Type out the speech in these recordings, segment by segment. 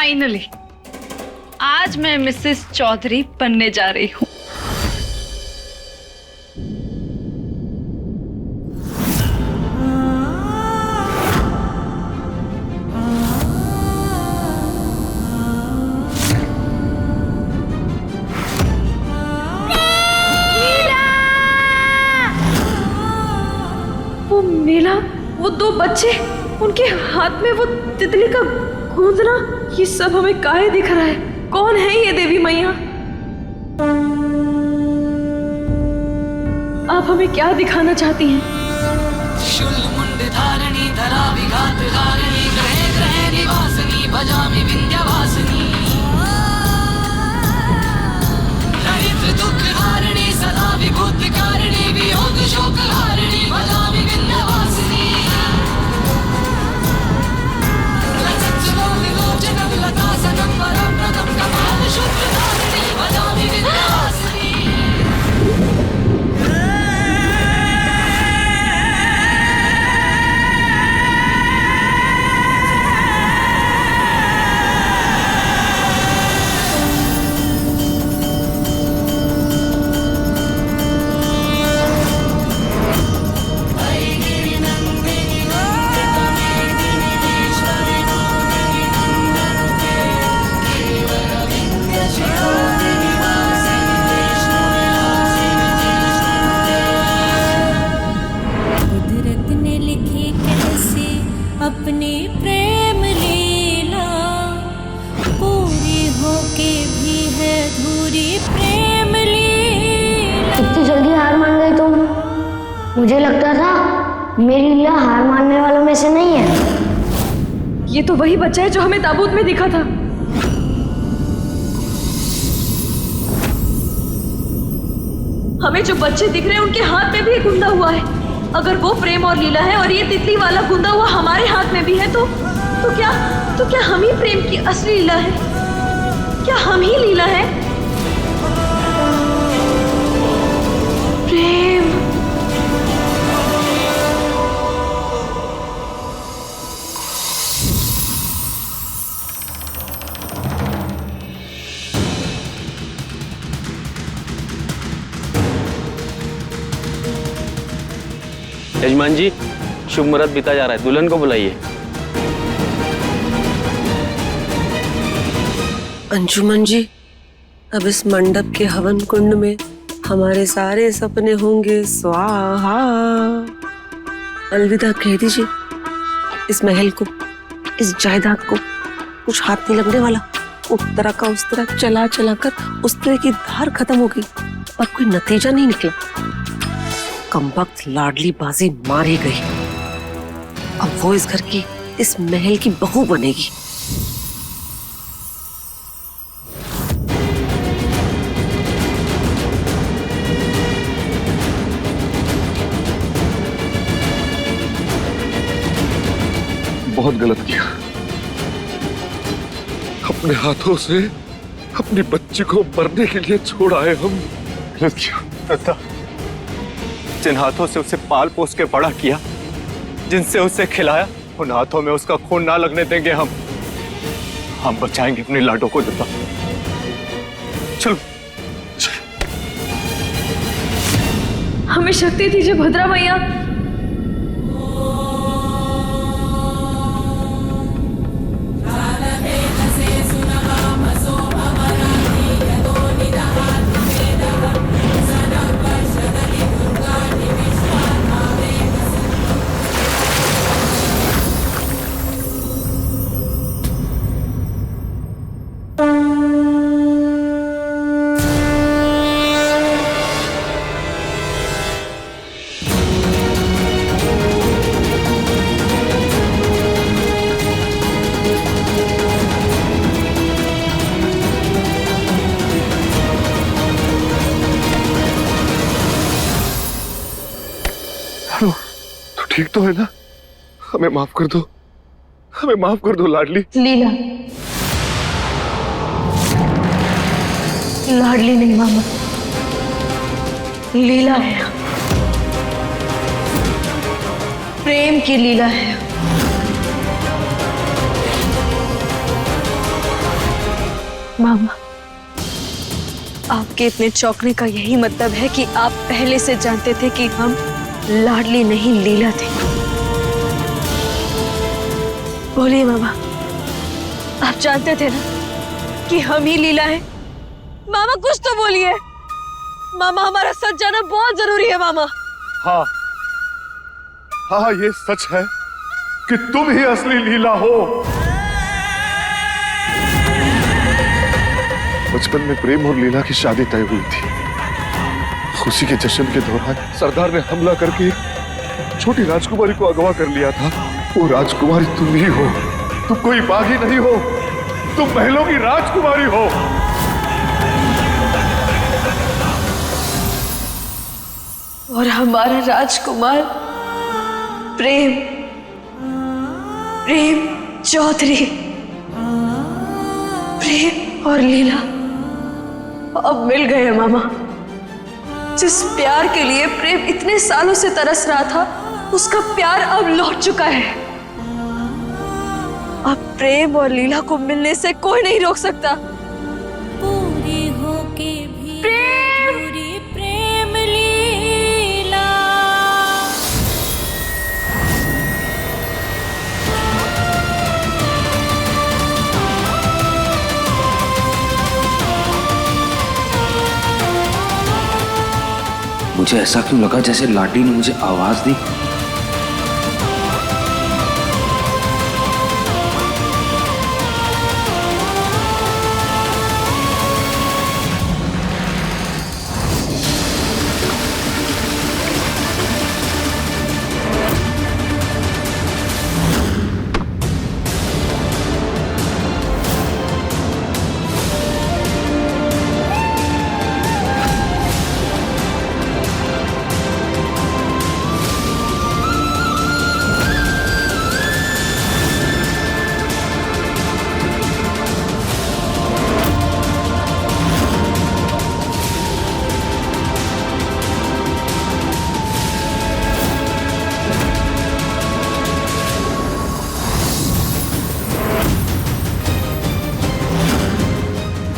Finally आज मैं Mrs Chaudhary बनने जा रही हूँ। वो नीला, वो दो बच्चे, उनके हाथ में वो तितली का गूंजना, ये सब हमें काहे दिख रहा है? कौन है ये देवी मैया? आप हमें क्या दिखाना चाहती हैं? शूलमुंड धारणी धरा विघात हारिणी ग्रहे ग्रहे निवासिनी भजामि विंध्यवासिनी ललित दुख हारिणी सदा विभूति कारिणी वियोग शोक हारिणी भजामि विंध्यवासिनी लतासनं वरप्रदं कपाल शुभ्रधारिणी भजामि विंध्यवासिनी। अपनी प्रेम लीला पूरी होके भी है अधूरी प्रेम लीला। इतनी जल्दी हार मान गई तुम? मुझे लगता था मेरी लीला हार मानने वालों में से नहीं है। ये तो वही बच्चा है जो हमें ताबूत में दिखा था। हमें जो बच्चे दिख रहे हैं उनके हाथ में भी गुंदा हुआ है। अगर वो प्रेम और लीला है और ये तितली वाला गुंदा हुआ हमारे हाथ में भी है तो क्या हम ही प्रेम की असली लीला है? क्या हम ही लीला है? प्रेम। यजमान जी, शुभ मुहूर्त बीता जा रहा है, दुल्हन को बुलाइए। अंजुमन जी, अब इस मंडप के हवन कुंड में हमारे सारे सपने होंगे स्वाहा। अलविदा कह दीजिए इस महल को, इस जायदाद को। कुछ हाथ नहीं लगने वाला। उस तरह का उस तरह चला चला कर उस तरह की धार खत्म हो गई, पर कोई नतीजा नहीं निकला। कमबख्त लाडली बाजी मार ही गई। अब वो इस घर की, इस महल की बहू बनेगी। बहुत गलत किया। अपने हाथों से अपनी बच्ची को मरने के लिए छोड़ आए हम। गलत किया। जिन हाथों से उसे पाल पोस के बड़ा किया, जिनसे उसे खिलाया, उन हाथों में उसका खून ना लगने देंगे हम। हम बचाएंगे अपने लाडो को। दत्ता, चलो। हमें शक्ति दीजिए भद्रा मैया। तो ठीक तो है ना? हमें माफ कर दो, हमें माफ कर दो लाडली। लीला, लाडली नहीं मामा, लीला है। प्रेम की लीला है। मामा, आपके इतने चौंकने का यही मतलब है कि आप पहले से जानते थे कि हम लाडली नहीं लीला थे। बोलिए मामा, आप जानते थे ना कि हम ही लीला है? मामा कुछ तो बोलिए। मामा, हमारा सच जानना बहुत जरूरी है मामा। हाँ हाँ, ये सच है कि तुम ही असली लीला हो। बचपन में प्रेम और लीला की शादी तय हुई थी। खुशी के जश्न के दौरान सरदार ने हमला करके छोटी राजकुमारी को अगवा कर लिया था। वो राजकुमारी तुम ही हो। तुम कोई बागी नहीं हो, तुम महलों की राजकुमारी हो। और हमारा राजकुमार प्रेम चौधरी। प्रेम और लीला अब मिल गए मामा। जिस प्यार के लिए प्रेम इतने सालों से तरस रहा था, उसका प्यार अब लौट चुका है। अब प्रेम और लीला को मिलने से कोई नहीं रोक सकता। पूरी होके भी पूरी प्रेम लीला। मुझे ऐसा क्यों लगा जैसे लाडी ने मुझे आवाज दी।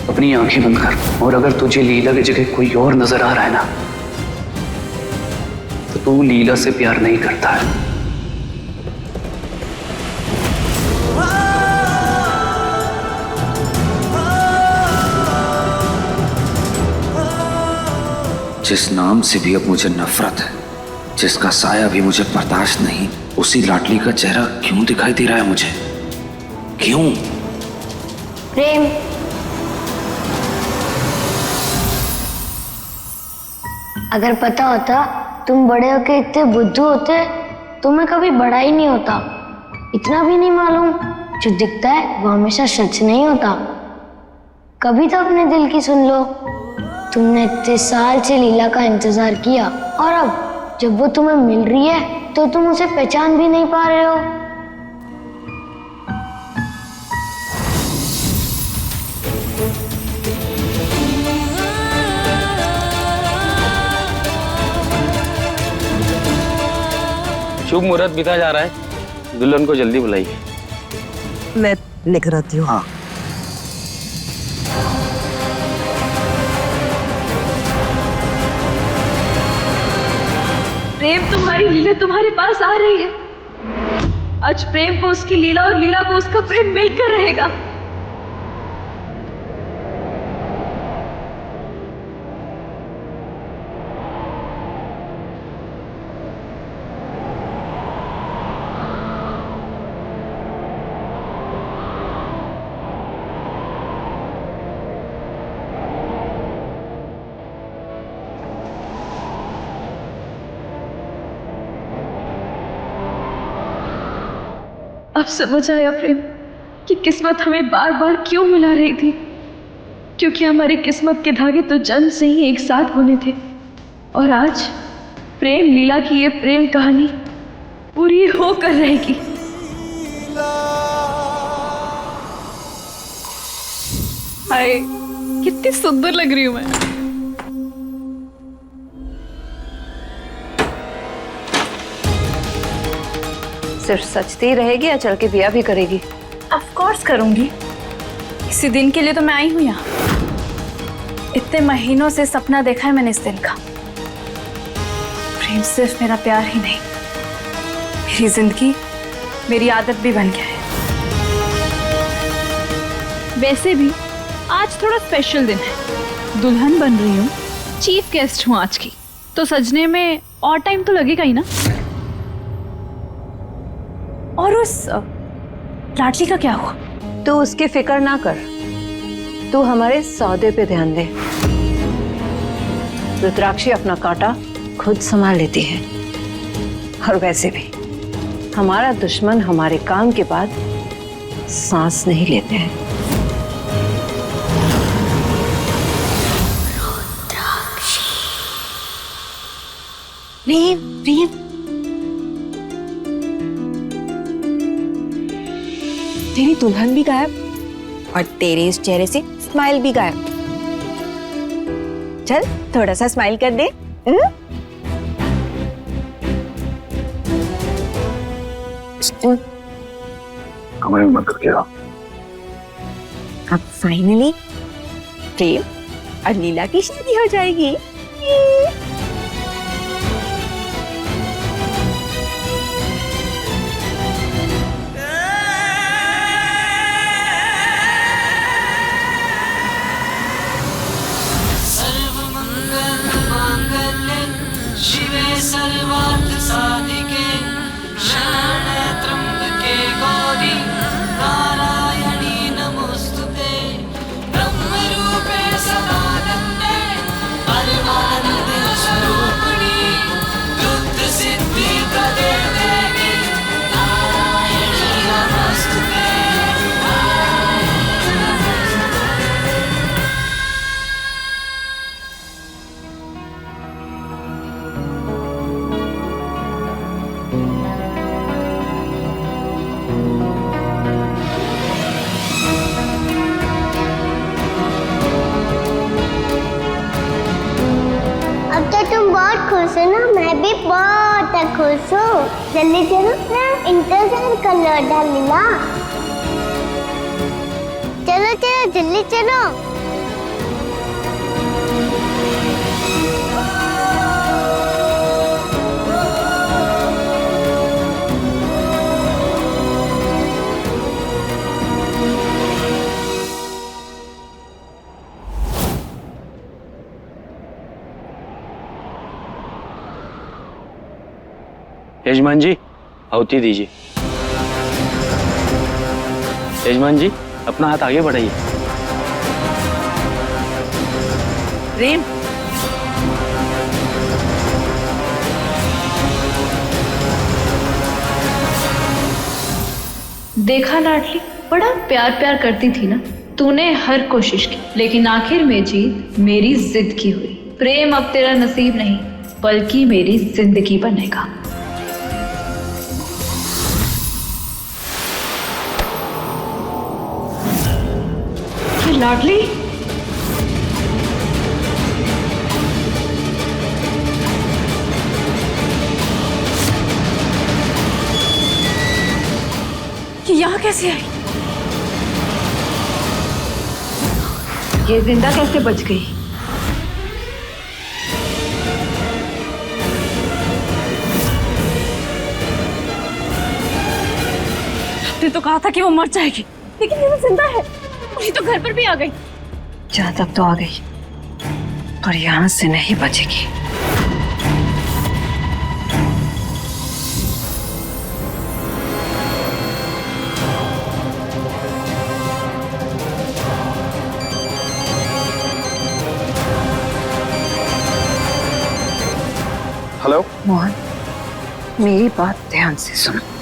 अपनी आंखें बंद कर, और अगर तुझे लीला की जगह कोई और नजर आ रहा है ना, तो तू लीला से प्यार नहीं करता है। जिस नाम से भी अब मुझे नफरत है, जिसका साया भी मुझे बर्दाश्त नहीं, उसी लाडली का चेहरा क्यों दिखाई दे रहा है मुझे? क्यों? प्रेम, अगर पता होता तुम बड़े होके इतने बुद्धू होते तो मैं कभी बड़ा ही नहीं होता। इतना भी नहीं मालूम, जो दिखता है वो हमेशा सच नहीं होता। कभी तो अपने दिल की सुन लो। तुमने इतने साल से लीला का इंतजार किया, और अब जब वो तुम्हें मिल रही है तो तुम उसे पहचान भी नहीं पा रहे हो। शुभ मुहूर्त बीता जा रहा है, दुल्हन को जल्दी बुलाइए। मैं लेकर आती हूँ। हाँ। प्रेम तुम्हारी लीला तुम्हारे पास आ रही है। आज प्रेम को उसकी लीला और लीला को उसका प्रेम मिलकर रहेगा। अब समझ आया प्रेम कि किस्मत हमें बार बार क्यों मिला रही थी। क्योंकि हमारी किस्मत के धागे तो जन्म से ही एक साथ होने थे। और आज प्रेम लीला की ये प्रेम कहानी पूरी होकर रहेगी। हाय, कितनी सुंदर लग रही हूं मैं। सिर्फ सचती रहेगी या चल के ब्याह भी करेगी? ऑफ कोर्स करूंगी। इसी दिन के लिए तो मैं आई हूं यहाँ। इतने महीनों से सपना देखा है मैंने इस दिन का। प्रेम सिर्फ मेरा प्यार ही नहीं, मेरी जिंदगी, मेरी आदत भी बन गया है। वैसे भी आज थोड़ा स्पेशल दिन है, दुल्हन बन रही हूँ, चीफ गेस्ट हूँ आज की, तो सजने में और टाइम तो लगेगा ही ना। और उस लाडली का क्या हुआ? तू उसकी फिक्र ना कर, तू हमारे सौदे पे ध्यान दे। रुद्राक्षी अपना कांटा खुद संभाल लेती है। और वैसे भी हमारा दुश्मन हमारे काम के बाद सांस नहीं लेते हैं। प्रेम प्रेम, तेरी दुल्हन भी गायब और तेरे इस चेहरे से स्माइल भी गायब। चल थोड़ा सा स्माइल कर दे। हमें मत किया। अब फाइनली प्रेम और लीला की शादी हो जाएगी। शिवे सर्वार्थ साधिके शरण्ये त्र्यंबके गौरी नारायणी नमोस्तुते ब्रह्मरूपे सदानंदे परमानंद स्वरूपिणी बुद्धि सिद्धि प्रदे देवी नारायणी नमोस्तुते। अब तो तुम बहुत खुश हो ना, मैं भी बहुत खुश हूँ। जल्दी चलो, इंतजार कर लो लीला। चलो चलो जल्दी चलो। यजमान जी आहुति दीजिए। यजमान जी अपना हाथ आगे बढ़ाइए। प्रेम, देखा लाडली, बड़ा प्यार प्यार करती थी ना। तूने हर कोशिश की, लेकिन आखिर में जीत मेरी जिद की हुई। प्रेम अब तेरा नसीब नहीं, बल्कि मेरी जिंदगी बनेगा। लाडली, ये यहाँ कैसे आई? ये जिंदा कैसे बच गई? आपने तो कहा था कि वो मर जाएगी, लेकिन ये जिंदा है। वही तो घर पर भी आ गई। जहाँ तक तो आ गई, पर यहाँ से नहीं बचेगी। हेलो मोहन, मेरी बात ध्यान से सुनो।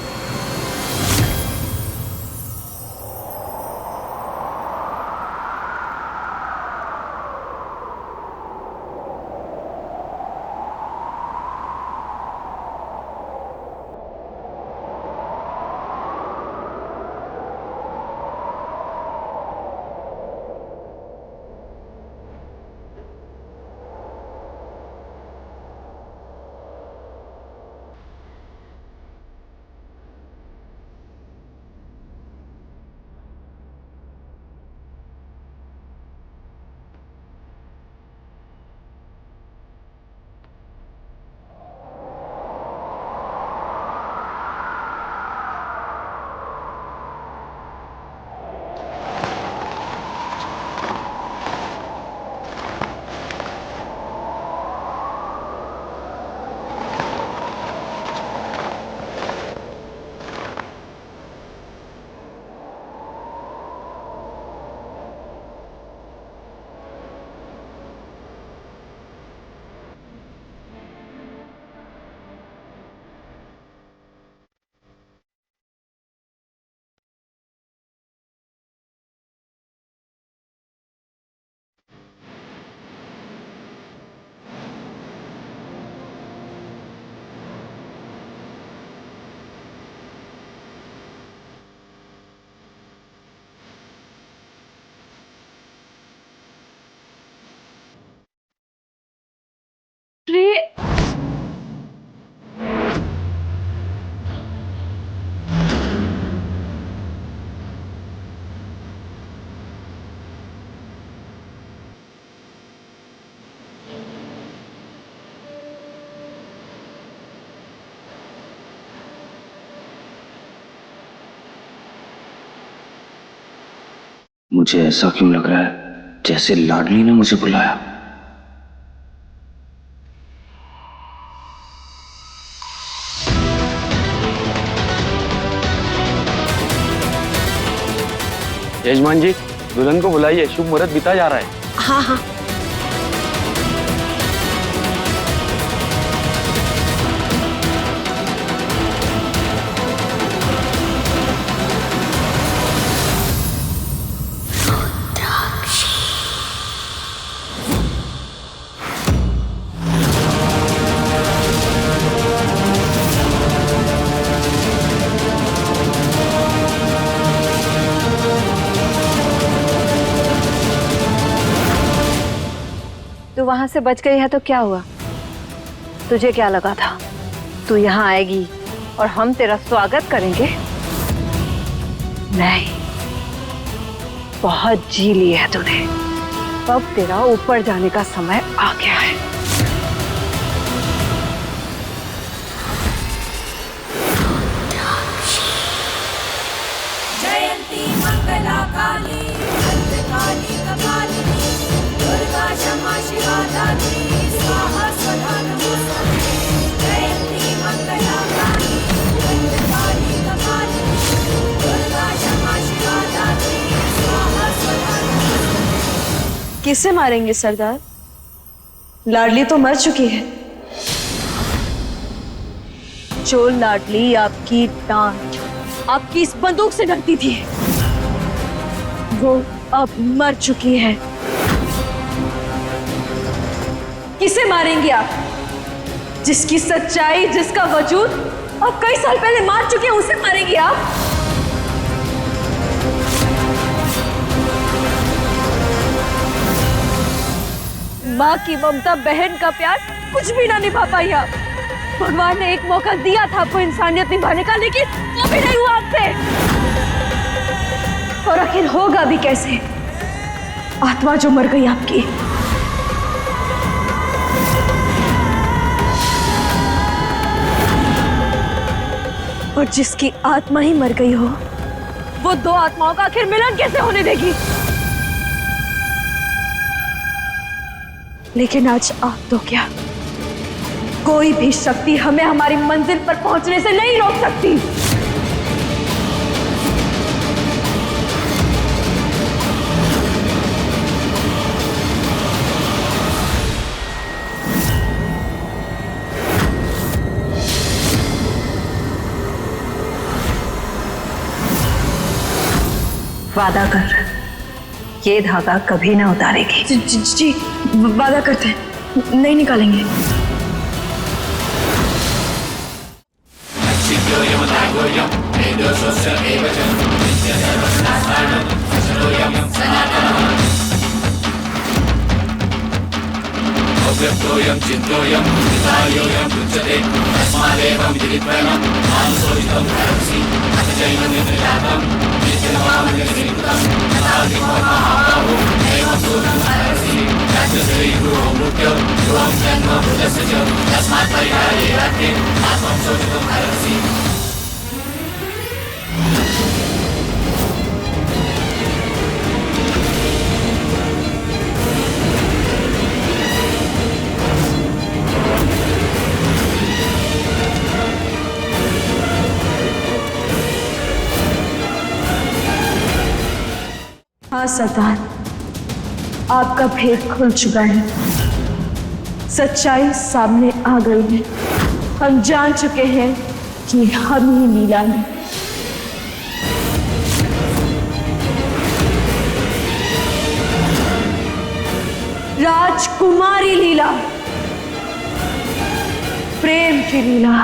मुझे ऐसा क्यों लग रहा है जैसे लाडली ने मुझे बुलाया। यजमान जी, दुल्हन को बुलाइए, शुभ मुहूर्त बीता जा रहा है। हाँ हाँ। तू वहां से बच गई है तो क्या हुआ? तुझे क्या लगा था तू यहाँ आएगी और हम तेरा स्वागत करेंगे? नहीं, बहुत जी ली है तूने। अब तेरा ऊपर जाने का समय आ गया है। जयंती मंगला काली काली कपालिनी दुर्गा क्षमा शिवा दात्री स्वाहा स्वधा नमोस्तुते। जयंती मंगला काली काली कपालिनी दुर्गा क्षमा शिवा दात्री स्वाहा स्वधा नमोस्तुते। किसे मारेंगे सरदार? लाडली तो मर चुकी है। जो लाडली आपकी डांट, आपकी इस बंदूक से डरती थी, वो अब मर चुकी है। किसे मारेंगे आप? जिसकी सच्चाई, जिसका वजूद आप कई साल पहले मार चुके हैं, उसे मारेंगे आप? माँ की ममता, बहन का प्यार कुछ भी ना निभा पाई आप। भगवान ने एक मौका दिया था आपको इंसानियत निभाने का, लेकिन वो भी नहीं हुआ आपसे। और आखिर होगा भी कैसे? आत्मा जो मर गई आपकी, और जिसकी आत्मा ही मर गई हो, वो दो आत्माओं का आखिर मिलन कैसे होने देगी? लेकिन आज आप तो क्या, कोई भी शक्ति हमें हमारी मंजिल पर पहुंचने से नहीं रोक सकती। वादा कर, ये धागा कभी ना उतारेगी। जी, वादा करते हैं, नहीं निकालेंगे। हाँ सरदार, आपका भेद खुल चुका है। सच्चाई सामने आ गई है। हम जान चुके हैं कि हम ही लीला हैं। राजकुमारी लीला, प्रेम की लीला।